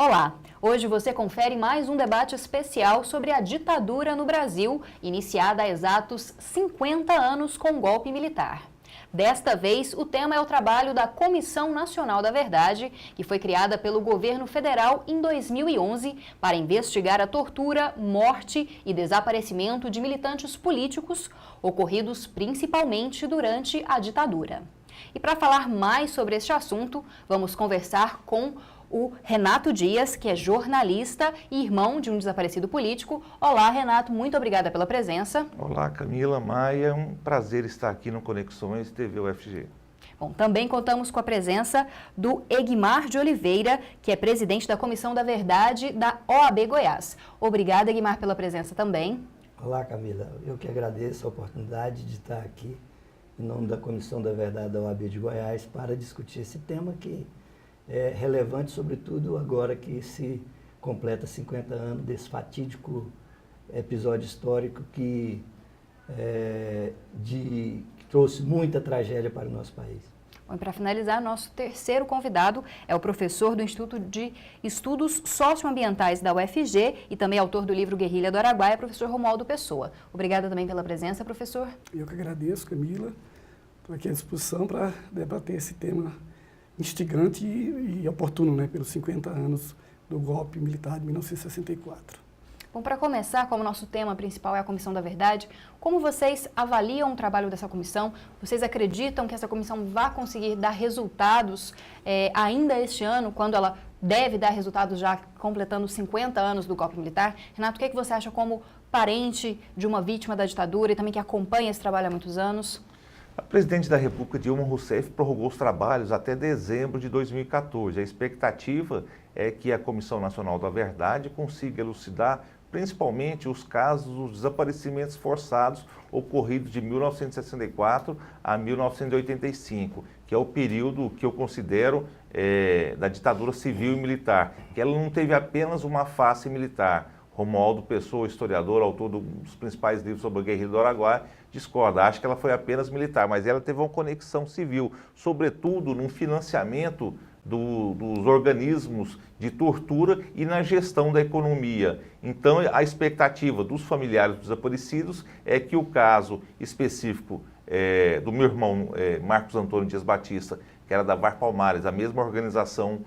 Olá! Hoje você confere mais um debate especial sobre a ditadura no Brasil, iniciada há exatos 50 anos com o golpe militar. Desta vez, o tema é o trabalho da Comissão Nacional da Verdade, que foi criada pelo governo federal em 2011 para investigar a tortura, morte e desaparecimento de militantes políticos ocorridos principalmente durante a ditadura. E para falar mais sobre este assunto, vamos conversar com o Renato Dias, que é jornalista e irmão de um desaparecido político. Olá, Renato, muito obrigada pela presença. Olá, Camila, Maia, é um prazer estar aqui no Conexões TV UFG. Bom, também contamos com a presença do Egmar de Oliveira, que é presidente da Comissão da Verdade da OAB Goiás. Obrigada, Egmar, pela presença também. Olá, Camila, eu que agradeço a oportunidade de estar aqui em nome da Comissão da Verdade da OAB de Goiás para discutir esse tema que é relevante, sobretudo agora que se completa 50 anos desse fatídico episódio histórico que trouxe muita tragédia para o nosso país. Bom, para finalizar, nosso terceiro convidado é o professor do Instituto de Estudos Socioambientais da UFG e também autor do livro Guerrilha do Araguaia, professor Romualdo Pessoa. Obrigada também pela presença, professor. Eu que agradeço, Camila. Estou aqui à disposição para debater esse tema instigante e oportuno, né, pelos 50 anos do golpe militar de 1964. Bom, para começar, como nosso tema principal é a Comissão da Verdade, como vocês avaliam o trabalho dessa comissão? Vocês acreditam que essa comissão vai conseguir dar resultados ainda este ano, quando ela deve dar resultados já completando 50 anos do golpe militar? Renato, o que você acha como parente de uma vítima da ditadura e também que acompanha esse trabalho há muitos anos? A presidente da República, Dilma Rousseff, prorrogou os trabalhos até dezembro de 2014. A expectativa é que a Comissão Nacional da Verdade consiga elucidar principalmente os casos dos desaparecimentos forçados ocorridos de 1964 a 1985, que é o período que eu considero da ditadura civil e militar, que ela não teve apenas uma face militar. Romualdo Pessoa, historiador, autor dos principais livros sobre a Guerrilha do Araguaia, discorda, acha que ela foi apenas militar, mas ela teve uma conexão civil, sobretudo no financiamento dos organismos de tortura e na gestão da economia. Então, a expectativa dos familiares dos desaparecidos é que o caso específico do meu irmão Marcos Antônio Dias Batista, que era da VAR Palmares, a mesma organização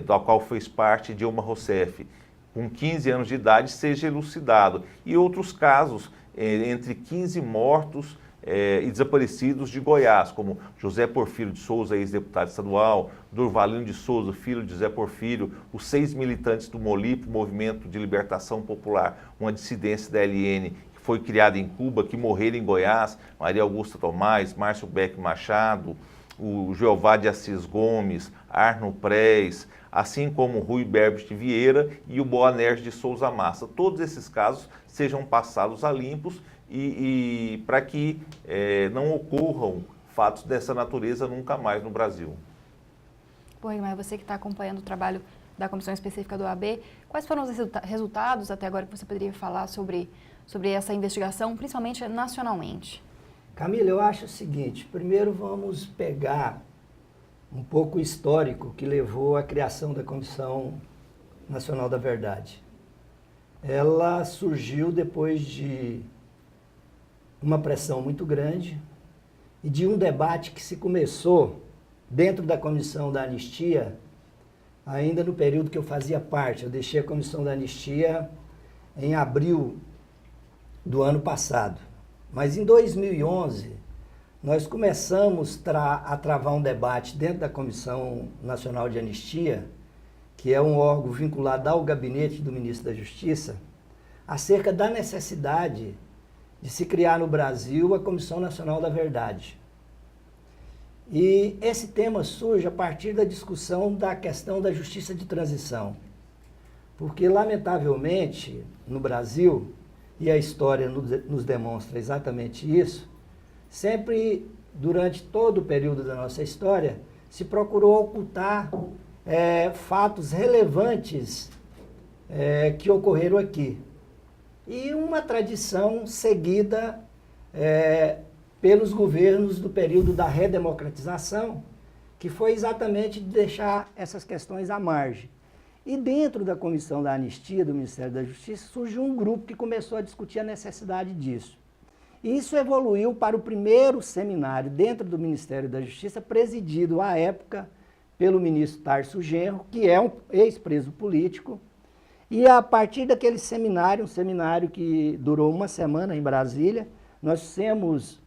da qual fez parte Dilma Rousseff, com 15 anos de idade, seja elucidado. E outros casos, entre 15 mortos e desaparecidos de Goiás, como José Porfírio de Souza, ex-deputado estadual, Durvalino de Souza, filho de José Porfírio, os 6 militantes do MOLIPO, Movimento de Libertação Popular, uma dissidência da LN, que foi criada em Cuba, que morreram em Goiás, Maria Augusta Tomás, Márcio Beck Machado, o Jeová de Assis Gomes, Arno Prez, assim como o Rui Berbes de Vieira e o Boanerges de Souza Massa. Todos esses casos sejam passados a limpos e para que não ocorram fatos dessa natureza nunca mais no Brasil. Bom, mas você que está acompanhando o trabalho da Comissão Específica do OAB, quais foram os resultados até agora que você poderia falar sobre essa investigação, principalmente nacionalmente? Camila, eu acho o seguinte, primeiro vamos pegar um pouco o histórico que levou à criação da Comissão Nacional da Verdade. Ela surgiu depois de uma pressão muito grande e de um debate que se começou dentro da Comissão da Anistia, ainda no período que eu fazia parte. Eu deixei a Comissão da Anistia em abril do ano passado. Mas em 2011, nós começamos a travar um debate dentro da Comissão Nacional de Anistia, que é um órgão vinculado ao gabinete do ministro da Justiça, acerca da necessidade de se criar no Brasil a Comissão Nacional da Verdade. E esse tema surge a partir da discussão da questão da justiça de transição. Porque, lamentavelmente, no Brasil, e a história nos demonstra exatamente isso, sempre, durante todo o período da nossa história, se procurou ocultar fatos relevantes que ocorreram aqui. E uma tradição seguida pelos governos do período da redemocratização, que foi exatamente de deixar essas questões à margem. E dentro da comissão da anistia do Ministério da Justiça surgiu um grupo que começou a discutir a necessidade disso. E isso evoluiu para o primeiro seminário dentro do Ministério da Justiça, presidido à época pelo ministro Tarso Genro, que é um ex-preso político. E a partir daquele seminário, um seminário que durou uma semana em Brasília, nós temos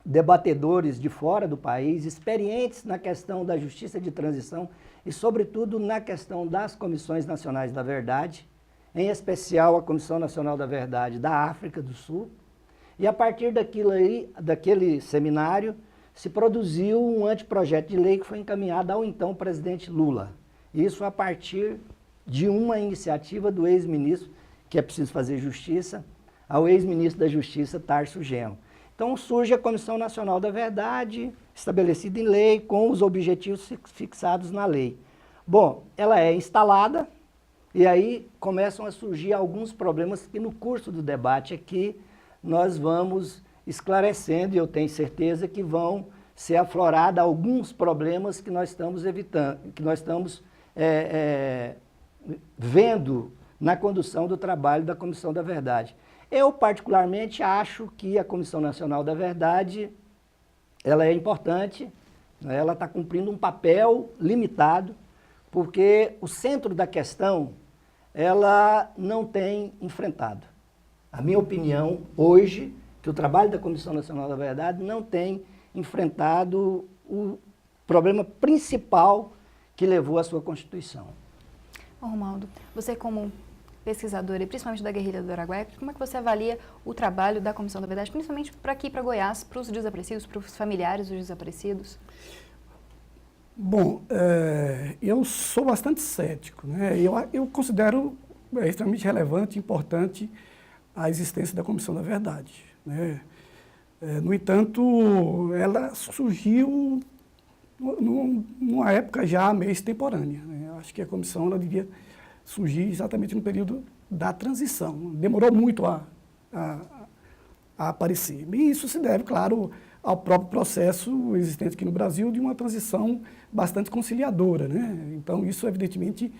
debatedores de fora do país, experientes na questão da justiça de transição e, sobretudo, na questão das comissões nacionais da verdade, em especial a Comissão Nacional da Verdade da África do Sul. E a partir daquele seminário, se produziu um anteprojeto de lei que foi encaminhado ao então presidente Lula. Isso a partir de uma iniciativa do ex-ministro, que é preciso fazer justiça, ao ex-ministro da Justiça, Tarso Genro. Então surge a Comissão Nacional da Verdade, estabelecida em lei, com os objetivos fixados na lei. Bom, ela é instalada e aí começam a surgir alguns problemas que no curso do debate aqui nós vamos esclarecendo, e eu tenho certeza que vão ser aflorados alguns problemas que nós estamos evitando, que nós estamos vendo na condução do trabalho da Comissão da Verdade. Eu, particularmente, acho que a Comissão Nacional da Verdade, ela é importante, né? Ela está cumprindo um papel limitado, porque o centro da questão, ela não tem enfrentado. A minha opinião, hoje, que o trabalho da Comissão Nacional da Verdade não tem enfrentado o problema principal que levou à sua constituição. Bom, Romualdo, você como pesquisador e principalmente da guerrilha do Araguaia, como é que você avalia o trabalho da Comissão da Verdade, principalmente para aqui, para Goiás, para os desaparecidos, para os familiares dos desaparecidos? Bom, eu sou bastante cético, né? Eu considero extremamente relevante e importante a existência da Comissão da Verdade, né? No entanto, ela surgiu numa época já meio extemporânea, né? Eu acho que a comissão ela devia surgir exatamente no período da transição. Demorou muito a aparecer. E isso se deve, claro, ao próprio processo existente aqui no Brasil de uma transição bastante conciliadora, né? Então, isso, evidentemente,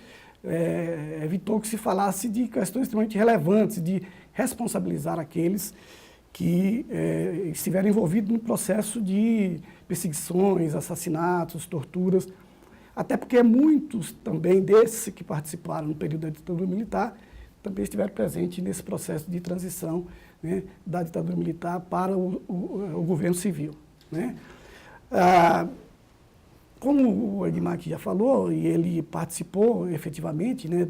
evitou que se falasse de questões extremamente relevantes, de responsabilizar aqueles que estiveram envolvidos no processo de perseguições, assassinatos, torturas, até porque muitos também desses que participaram no período da ditadura militar também estiveram presentes nesse processo de transição, né, da ditadura militar para o governo civil, né? Como o Edmar aqui já falou, e ele participou efetivamente, né,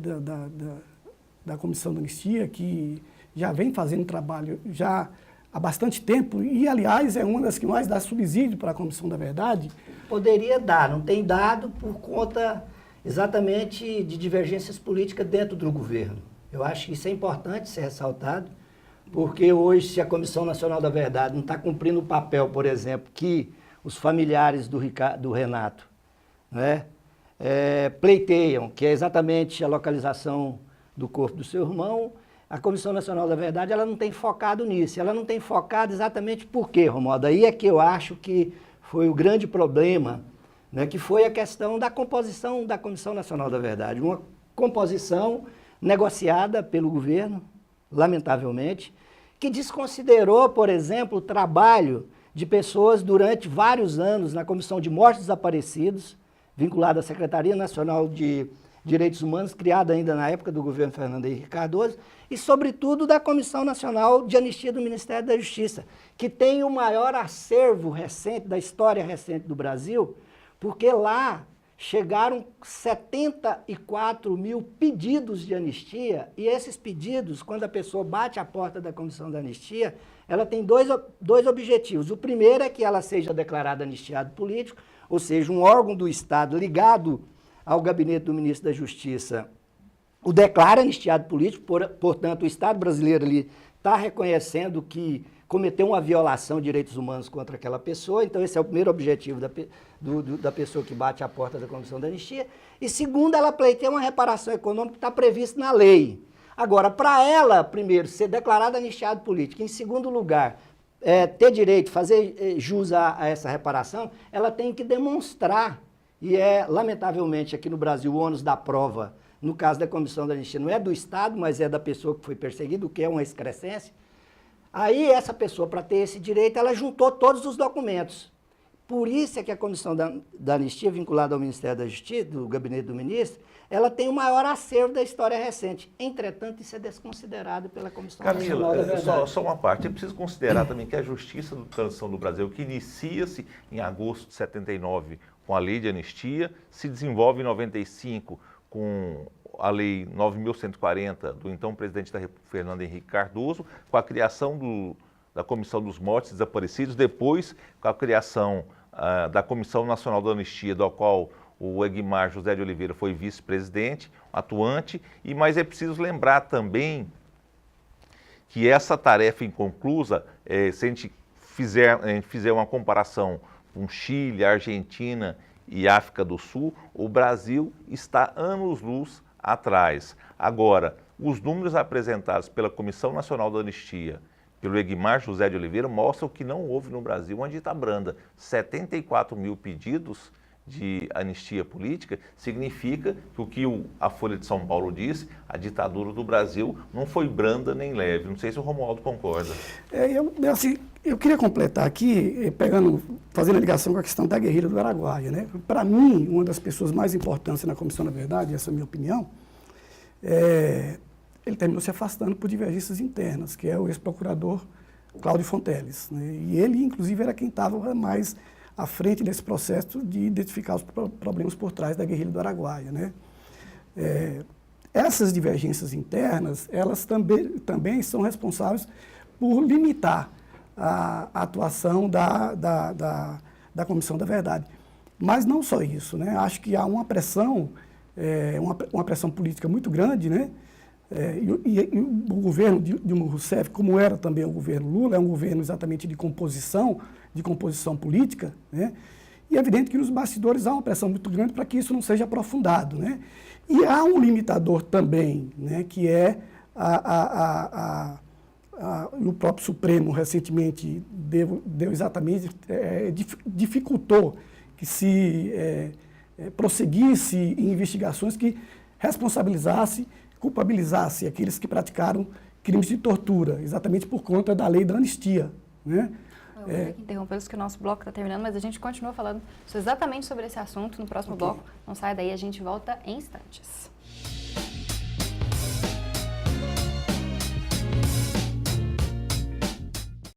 da Comissão da Anistia, que já vem fazendo trabalho já há bastante tempo, e, aliás, é uma das que mais dá subsídio para a Comissão da Verdade. Poderia dar, não tem dado por conta exatamente de divergências políticas dentro do governo. Eu acho que isso é importante ser ressaltado, porque hoje, se a Comissão Nacional da Verdade não está cumprindo o papel, por exemplo, que os familiares do Renato, né, pleiteiam, que é exatamente a localização do corpo do seu irmão, a Comissão Nacional da Verdade ela não tem focado nisso. Ela não tem focado exatamente por quê, Romualdo? Aí é que eu acho que foi o grande problema, né, que foi a questão da composição da Comissão Nacional da Verdade. Uma composição negociada pelo governo, lamentavelmente, que desconsiderou, por exemplo, o trabalho de pessoas durante vários anos na Comissão de Mortos Desaparecidos, vinculada à Secretaria Nacional de Direitos Humanos, criada ainda na época do governo Fernando Henrique Cardoso, e, sobretudo, da Comissão Nacional de Anistia do Ministério da Justiça, que tem o maior acervo recente, da história recente do Brasil, porque lá chegaram 74 mil pedidos de anistia, e esses pedidos, quando a pessoa bate a porta da Comissão da Anistia, ela tem dois objetivos. O primeiro é que ela seja declarada anistiado político, ou seja, um órgão do Estado ligado ao gabinete do ministro da Justiça o declara anistiado político, portanto, o Estado brasileiro está reconhecendo que cometeu uma violação de direitos humanos contra aquela pessoa, então esse é o primeiro objetivo da pessoa que bate a porta da Comissão da Anistia, e segundo, ela pleiteia uma reparação econômica que está prevista na lei. Agora, para ela, primeiro, ser declarada anistiado político, em segundo lugar, ter direito, fazer jus a essa reparação, ela tem que demonstrar, e lamentavelmente, aqui no Brasil, o ônus da prova no caso da comissão da anistia, não é do Estado, mas é da pessoa que foi perseguida, o que é uma excrescência. Aí essa pessoa, para ter esse direito, ela juntou todos os documentos. Por isso é que a comissão da anistia, vinculada ao Ministério da Justiça, do gabinete do ministro, ela tem o maior acervo da história recente. Entretanto, isso é desconsiderado pela Comissão Nacional da Verdade. Só uma parte. É preciso considerar também que a Justiça de Transição do Brasil, que inicia-se em agosto de 79 com a Lei de Anistia, se desenvolve em 95 com a Lei 9.140 do então presidente da República, Fernando Henrique Cardoso, com a criação da Comissão dos Mortos e Desaparecidos, depois com a criação da Comissão Nacional da Anistia, da qual o Egmar José de Oliveira foi vice-presidente, atuante, mas é preciso lembrar também que essa tarefa inconclusa, se a gente fizer uma comparação com Chile, Argentina e África do Sul, o Brasil está anos-luz atrás. Agora, os números apresentados pela Comissão Nacional da Anistia, pelo Egmar José de Oliveira, mostram que não houve no Brasil uma dita branda. 74 mil pedidos de anistia política significa que o que a Folha de São Paulo disse, a ditadura do Brasil não foi branda nem leve. Não sei se o Romualdo concorda. Eu queria completar aqui, fazendo a ligação com a questão da guerrilha do Araguaia, né? Para mim, uma das pessoas mais importantes na Comissão da Verdade, essa é a minha opinião, ele terminou se afastando por divergências internas, que é o ex-procurador Cláudio Fonteles, né? E ele, inclusive, era quem estava mais à frente desse processo de identificar os problemas por trás da guerrilha do Araguaia, né? Essas divergências internas, elas também são responsáveis por limitar a atuação da Comissão da Verdade. Mas não só isso, né? Acho que há uma pressão, uma pressão política muito grande, né? E o governo Dilma Rousseff, como era também o governo Lula, é um governo exatamente de composição política, né? E é evidente que nos bastidores há uma pressão muito grande para que isso não seja aprofundado, né? E há um limitador também, né, que é o próprio Supremo recentemente deu exatamente, dificultou que se prosseguisse em investigações que responsabilizasse, culpabilizasse aqueles que praticaram crimes de tortura, exatamente por conta da lei da anistia, né? Eu vou ter que interrompê-los que o nosso bloco está terminando, mas a gente continua falando exatamente sobre esse assunto no próximo bloco. Não sai daí, a gente volta em instantes.